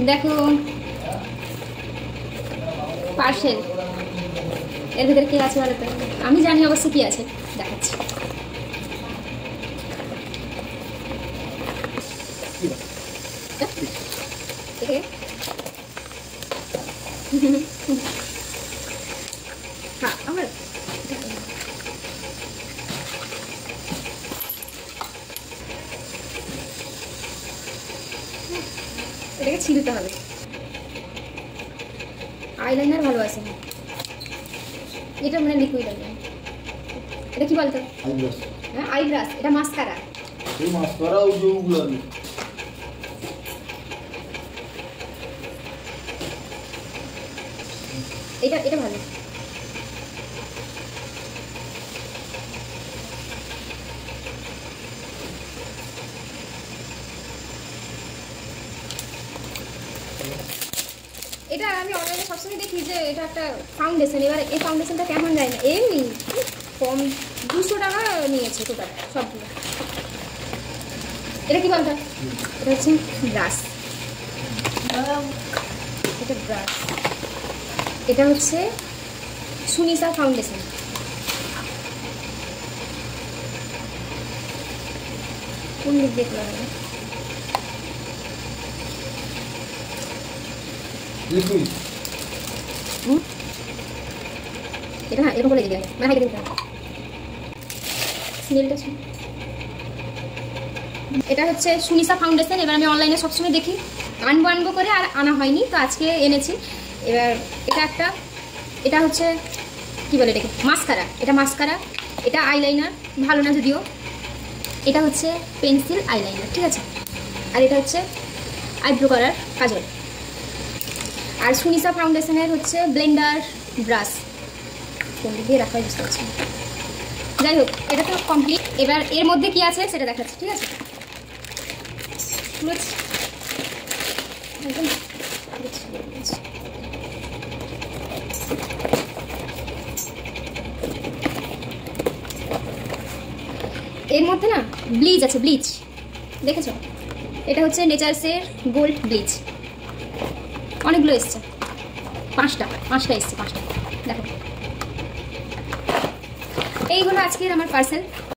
দেখো পার্সেল, এর ভিতরে কি আছে বলো তো? আমি জানি অবশ্য কি আছে, দেখাচ্ছি। হ্যাঁ আমার এটাকে ছিলতে হবে। আইলাইনার ভালো আছে, এটা মানে লিকুইড আইলাইনার। এটা কি বলতো? আইব্রাশ। হ্যাঁ আইব্রাশ। এটা মাস্কারা। এই মাস্কারা ওই যেগুলো এটা এটা ভালো। এটা আমি অনলাইনে সবসময় দেখি যে এটা একটা ফাউন্ডেশন। এবার এই ফাউন্ডেশনটা কেমন যায় না, এমনি কম 200 টাকা নিয়েছে টোটাল সবগুলো। এটা কি বলতো? এটা হচ্ছে ব্রাশ। এটা ব্রাশ। এটা হচ্ছে সুনিতা ফাউন্ডেশন। কোন দিক দিয়ে খোলা হবে? লিকুইড। এটা না এরকম করে দিতে হবে, মানে হাইতে দিতে হবে। স্মেলটা এটা হচ্ছে সুনিতা ফাউন্ডেশন। এবার আমি অনলাইনে সবসময় দেখি, আনবো করে আর আনা হয়নি, তো আজকে এনেছি। এবার এটা একটা, এটা হচ্ছে কি বলে এটাকে, মাস্কারা। এটা মাস্কারা, এটা আইলাইনার, ভালো না যদিও। এটা হচ্ছে পেন্সিল আইলাইনার, ঠিক আছে। আর এটা হচ্ছে আইব্রো করার কাজল। আর সুনিতা ফাউন্ডেশনের হচ্ছে ব্লেন্ডার ব্রাশ। কোন দিক দিয়ে রাখা বুঝতে পারছি না। যাই হোক, এটা তো কমপ্লিট। এবার এর মধ্যে কি আছে সেটা দেখাচ্ছি, ঠিক আছে। এর মধ্যে না ব্লিচ আছে, ব্লিচ দেখেছো? এটা হচ্ছে নেচার্সের গোল্ড ব্লিচ। অনেকগুলো এসছে, পাঁচটা এসছে, 5টা। দেখো, এই হলো আজকের আমার পার্সেল।